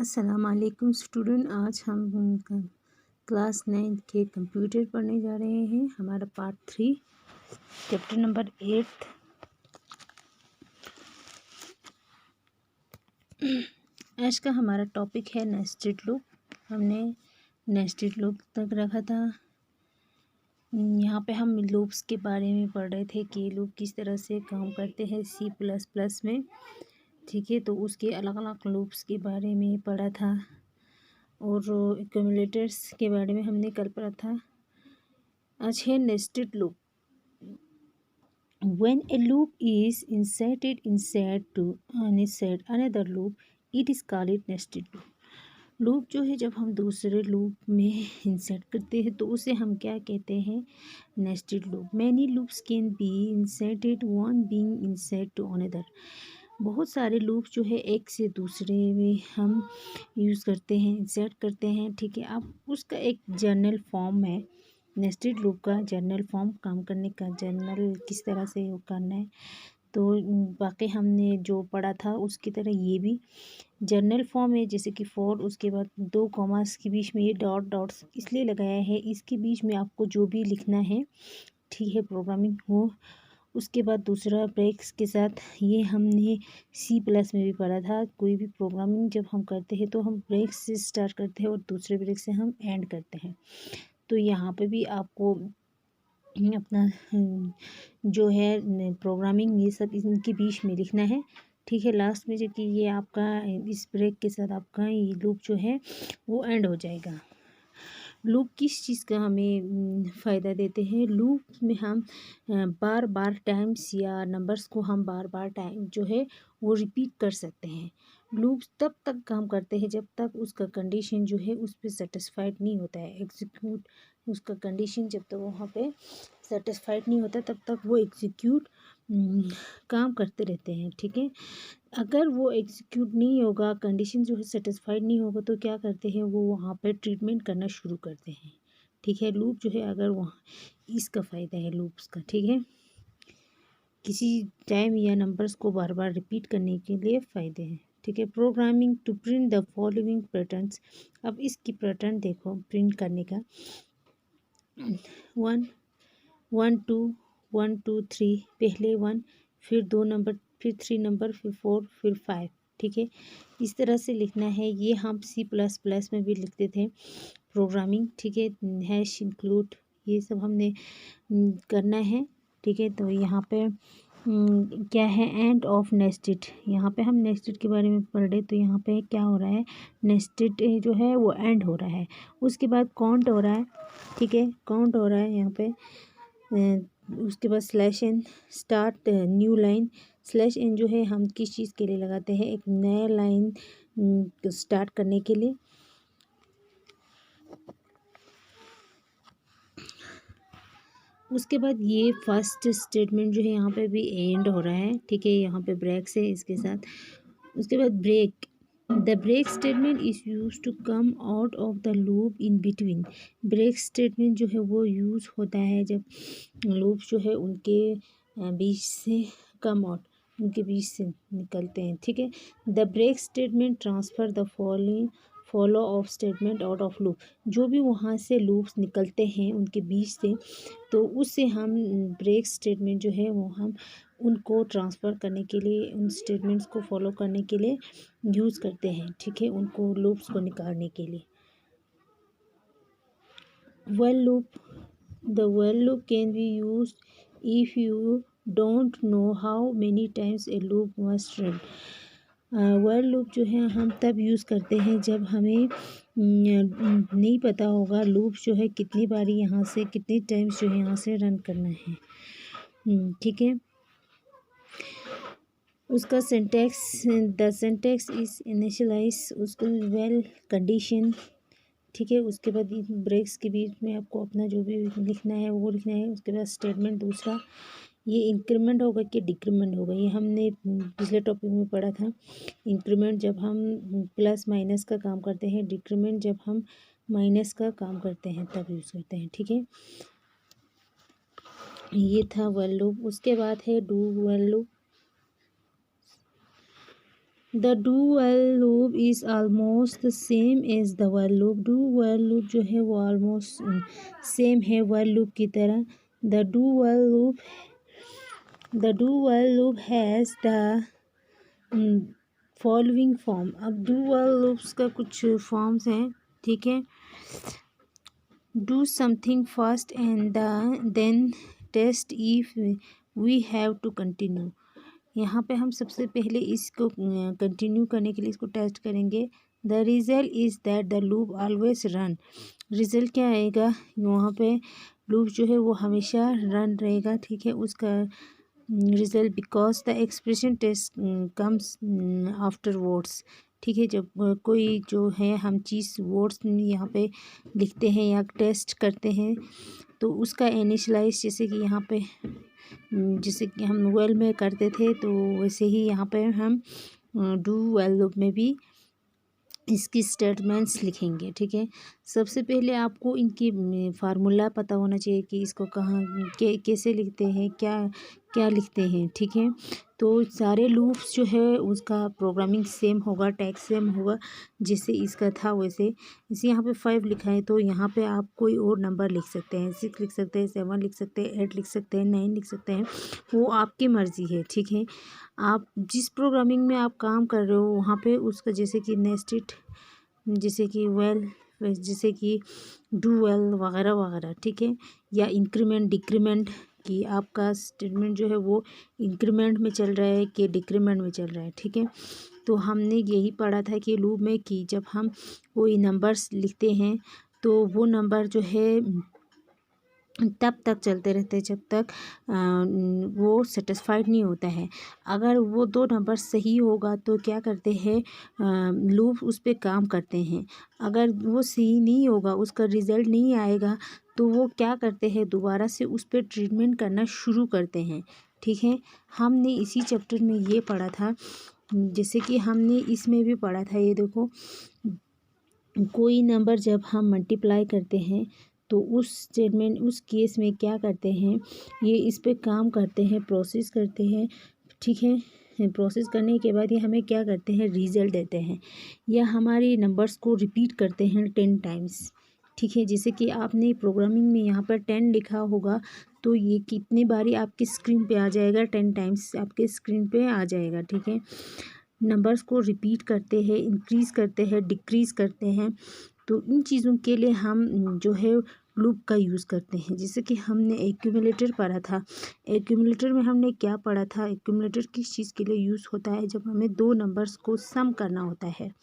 अस्सलाम वालेकुम स्टूडेंट। आज हम क्लास 9 के कंप्यूटर पढ़ने जा रहे हैं। हमारा पार्ट 3 चैप्टर नंबर 8। आज का हमारा टॉपिक है नेस्टेड लूप। हमने नेस्टेड लूप तक रखा था। यहाँ पे हम लूप्स के बारे में पढ़ रहे थे कि लूप किस तरह से काम करते हैं C++ में। ठीक है, तो उसके अलग अलग लूप्स के बारे में पढ़ा था और एक्यूमुलेटर्स के बारे में हमने कल पढ़ा था। आज है nested loop. When a loop is inserted inside another loop, it is called nested loop. Loop जो है जब हम दूसरे लूप में इंसर्ट करते हैं तो उसे हम क्या कहते हैं? Nested loop. Many loops can be inserted one being insert to another. बहुत सारे लूप जो है एक से दूसरे में हम यूज़ करते हैं, इंसर्ट करते हैं। ठीक है, अब उसका एक जर्नल फॉर्म है। नेस्टेड लूप का जर्नल फॉर्म, काम करने का जर्नल किस तरह से वो करना है, तो बाकी हमने जो पढ़ा था उसकी तरह ये भी जर्नल फॉर्म है। जैसे कि फॉर, उसके बाद 2 कॉमास के बीच में ये डॉट्स इसलिए लगाया है, इसके बीच में आपको जो भी लिखना है, ठीक है, प्रोग्रामिंग हो। उसके बाद दूसरा ब्रेक्स के साथ, ये हमने C+ में भी पढ़ा था। कोई भी प्रोग्रामिंग जब हम करते हैं तो हम ब्रेक्स से स्टार्ट करते हैं और दूसरे ब्रेक से हम एंड करते हैं। तो यहाँ पे भी आपको अपना जो है प्रोग्रामिंग ये सब इनके बीच में लिखना है। ठीक है, लास्ट में जो कि ये आपका इस ब्रेक के साथ आपका ये लूप जो है वो एंड हो जाएगा। लूप किस चीज़ का हमें फ़ायदा देते हैं? लूप में हम बार बार टाइम्स या नंबर्स को हम बार बार टाइम जो है वो रिपीट कर सकते हैं। लूप तब तक काम करते हैं जब तक उसका कंडीशन जो है उस पर सेटिस्फाइड नहीं होता है। एग्जीक्यूट उसका कंडीशन जब तक वहाँ पे सेटिस्फाइड नहीं होता तब तक वो एग्जीक्यूट काम करते रहते हैं। ठीक है, अगर वो एग्जीक्यूट नहीं होगा, कंडीशन जो है सेटिस्फाइड नहीं होगा, तो क्या करते हैं वो वहाँ पे ट्रीटमेंट करना शुरू करते हैं। ठीक है, लूप जो है अगर वहाँ, इसका फ़ायदा है लूप्स का। ठीक है, किसी टाइम या नंबर्स को बार बार रिपीट करने के लिए फ़ायदे हैं। ठीक है, programming to print the following patterns. अब इसकी पैटर्न देखो प्रिंट करने का। 1 1 2 1 2 3, पहले 1, फिर 2 नंबर, फिर 3 नंबर, फिर 4, फिर 5। ठीक है, इस तरह से लिखना है। ये हम C++ में भी लिखते थे प्रोग्रामिंग। ठीक है, हैश इंक्लूड ये सब हमने करना है। ठीक है, तो यहाँ पे क्या है? End of nested. यहाँ पे हम नेस्टेड के बारे में पढ़ रहे, तो यहाँ पे क्या हो रहा है? नेस्टेड जो है वो एंड हो रहा है। उसके बाद काउंट हो रहा है। ठीक है, काउंट हो रहा है यहाँ पे। उसके बाद /n start new line. /n जो है हम किस चीज़ के लिए लगाते हैं? एक नया लाइन स्टार्ट करने के लिए। उसके बाद ये फर्स्ट स्टेटमेंट जो है यहाँ पे भी एंड हो रहा है। ठीक है, यहाँ पे ब्रेक्स है इसके साथ। उसके बाद break, the break statement is use to come out of the loop in between. Break statement जो है वो यूज़ होता है जब लूप जो है उनके बीच से कम आउट, उनके बीच से निकलते हैं। ठीक है, the break statement transfer the follow of statement out of loop. जो भी वहाँ से लूप्स निकलते हैं उनके बीच से, तो उससे हम ब्रेक स्टेटमेंट जो है वो हम उनको ट्रांसफ़र करने के लिए, उन स्टेटमेंट्स को फॉलो करने के लिए यूज़ करते हैं। ठीक है, उनको लूप्स को निकालने के लिए। While loop, the while loop can be used if you don't know how many times A loop must run. While loop जो है हम तब यूज़ करते हैं जब हमें नहीं पता होगा लूप जो है कितनी बारी यहाँ से, कितनी टाइम्स जो है यहाँ से रन करना है। ठीक है, उसका syntax, the syntax is initialize, उसको वेल कंडीशन। ठीक है, उसके बाद ब्रेक्स के बीच में आपको अपना जो भी लिखना है वो लिखना है। उसके बाद स्टेटमेंट दूसरा, ये इंक्रीमेंट होगा कि डिक्रीमेंट होगा, ये हमने पिछले टॉपिक में पढ़ा था। इंक्रीमेंट जब हम प्लस माइनस का काम करते हैं, डिक्रीमेंट जब हम माइनस का काम करते हैं तब यूज़ करते हैं। ठीक है, ये था व्हाइल लूप। उसके बाद है do while loop. The do while loop is almost the same as the while loop. Do while loop जो है वो ऑलमोस्ट सेम है वाइल लूप की तरह। The do while loop has the following form. अब डू वेल लूप्स का कुछ forms हैं, ठीक है। Do something first and then test if we have to continue. यहाँ पे हम सबसे पहले इसको कंटिन्यू करने के लिए इसको टेस्ट करेंगे। The result is that the loop always run. Result क्या आएगा, वहाँ पे लूप जो है वो हमेशा रन रहेगा, ठीक है। उसका result because the expression test comes afterwards, ठीक है। जब कोई जो है हम चीज़ वर्ड्स यहाँ पे लिखते हैं या टेस्ट करते हैं तो उसका इनिशियलाइज जैसे कि यहाँ पे जैसे कि हम वेल में करते थे तो वैसे ही यहाँ पे हम डू वेल लूप में भी इसकी स्टेटमेंट्स लिखेंगे, ठीक है। सबसे पहले आपको इनकी फार्मूला पता होना चाहिए कि इसको कहाँ कैसे लिखते हैं, क्या क्या लिखते हैं, ठीक है। तो सारे लूप्स जो है उसका प्रोग्रामिंग सेम होगा, टैक्स सेम होगा, जैसे इसका था वैसे। इसे यहाँ पे 5 लिखा है तो यहाँ पे आप कोई और नंबर लिख सकते हैं, 6 लिख सकते हैं, 7 लिख सकते हैं, 8 लिख सकते हैं, 9 लिख सकते हैं, वो आपकी मर्ज़ी है, ठीक है। आप जिस प्रोग्रामिंग में आप काम कर रहे हो वहाँ पे उसका जैसे कि नेस्टेड, जैसे कि वेल, जैसे कि डू वेल वगैरह वगैरह, ठीक है। या इंक्रीमेंट डिक्रीमेंट कि आपका स्टेटमेंट जो है वो इंक्रीमेंट में चल रहा है कि डिक्रीमेंट में चल रहा है, ठीक है। तो हमने यही पढ़ा था कि लूप में कि जब हम कोई नंबर्स लिखते हैं तो वो नंबर जो है तब तक चलते रहते हैं जब तक वो सेटिस्फाइड नहीं होता है। अगर वो 2 नंबर सही होगा तो क्या करते हैं, लूप उस पर काम करते हैं। अगर वो सही नहीं होगा, उसका रिज़ल्ट नहीं आएगा, तो वो क्या करते हैं, दोबारा से उस पर ट्रीटमेंट करना शुरू करते हैं, ठीक है। हमने इसी चैप्टर में ये पढ़ा था, जैसे कि हमने इसमें भी पढ़ा था, ये देखो, कोई नंबर जब हम मल्टीप्लाई करते हैं तो उस स्टेटमेंट उस केस में क्या करते हैं, ये इस पे काम करते हैं, प्रोसेस करते हैं, ठीक है। प्रोसेस करने के बाद ये हमें क्या करते हैं, रिज़ल्ट देते हैं, या हमारे नंबर्स को रिपीट करते हैं 10 टाइम्स, ठीक है। जैसे कि आपने प्रोग्रामिंग में यहाँ पर 10 लिखा होगा तो ये कितनी बारी आपकी स्क्रीन पे आ जाएगा, 10 टाइम्स आपके स्क्रीन पे आ जाएगा, ठीक है। नंबर्स को रिपीट करते हैं, इंक्रीज़ करते हैं, डिक्रीज़ करते हैं, तो इन चीज़ों के लिए हम जो है लूप का यूज़ करते हैं। जैसे कि हमने एक्यूमुलेटर पढ़ा था, एक्यूमुलेटर में हमने क्या पढ़ा था, एक्यूमुलेटर किस चीज़ के लिए यूज़ होता है, जब हमें 2 नंबर्स को सम करना होता है,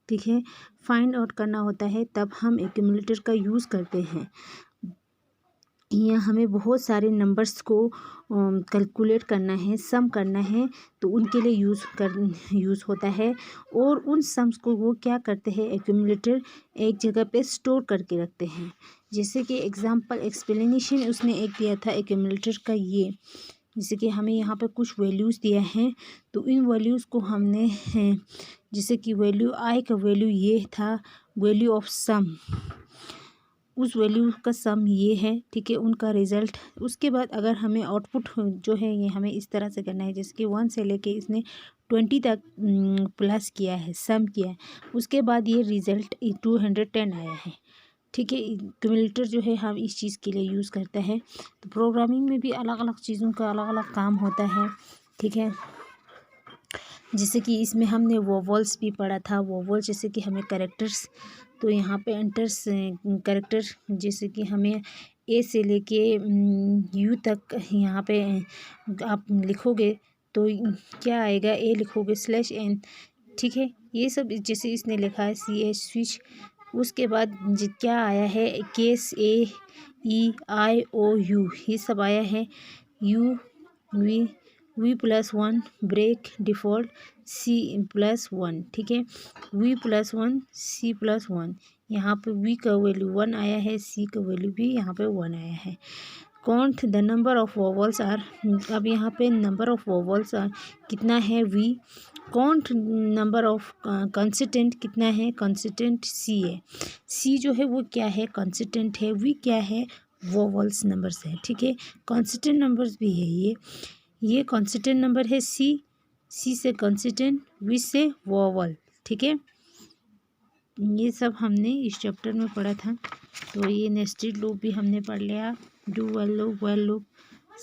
ठीक है, फाइंड आउट करना होता है, तब हम एक्यूमुलेटर का यूज़ करते हैं। या हमें बहुत सारे नंबर्स को कैलकुलेट करना है, सम करना है, तो उनके लिए यूज़ होता है। और उन सम्स को वो क्या करते हैं, एक्यूमुलेटर एक जगह पे स्टोर करके रखते हैं। जैसे कि एग्जांपल एक्सप्लेनेशन उसने एक दिया था एक्यूमुलेटर का, ये जैसे कि हमें यहाँ पे कुछ वैल्यूज़ दिया है, तो इन वैल्यूज़ को हमने जैसे कि वैल्यू आई का वैल्यू ये था, वैल्यू ऑफ सम, उस वैल्यू का सम ये है, ठीक है, उनका रिज़ल्ट। उसके बाद अगर हमें आउटपुट जो है ये हमें इस तरह से करना है, जैसे कि 1 से लेके इसने 20 तक प्लस किया है, सम किया है, उसके बाद ये रिज़ल्ट 210 आया है, ठीक है। क्यूमुलेटर जो है हम इस चीज़ के लिए यूज़ करते हैं। तो प्रोग्रामिंग में भी अलग अलग चीज़ों का अलग अलग काम होता है, ठीक है। जैसे कि इसमें हमने वोवल्स भी पढ़ा था, वोवल जैसे कि हमें कैरेक्टर्स, तो यहाँ पे एंटर्स कैरेक्टर, जैसे कि हमें ए से लेके यू तक यहाँ पे आप लिखोगे तो क्या आएगा, ए लिखोगे /n, ठीक है। ये सब जैसे इसने लिखा है CH स्विच, उसके बाद क्या आया है, केस AEIOU, ये सब आया है। U V+1 break default C+1, ठीक है। V+1 C+1, यहाँ पे V का वैल्यू 1 आया है, C का वैल्यू भी यहाँ पे 1 आया है। Count the number of vowels are, अब यहाँ पे नंबर ऑफ वोवल्स आर कितना है, V। Count number of constant कितना है, कॉन्स्टेंट C है, C जो है वो क्या है, कॉन्स्टेंट है, V क्या है, वोवल्स नंबर्स है, ठीक है। कॉन्स्टेंट नंबर्स भी है, ये कॉन्स्टेंट नंबर है C, सी से कंसिस्टेंट, वी से वोवल। ठीक है, ये सब हमने इस चैप्टर में पढ़ा था। तो ये नेस्टेड लूप भी हमने पढ़ लिया, डू वेल लूप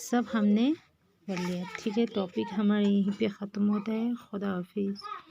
सब हमने पढ़ लिया। ठीक है, टॉपिक हमारे यहीं पे ख़त्म होता है। खुदा हाफिज़।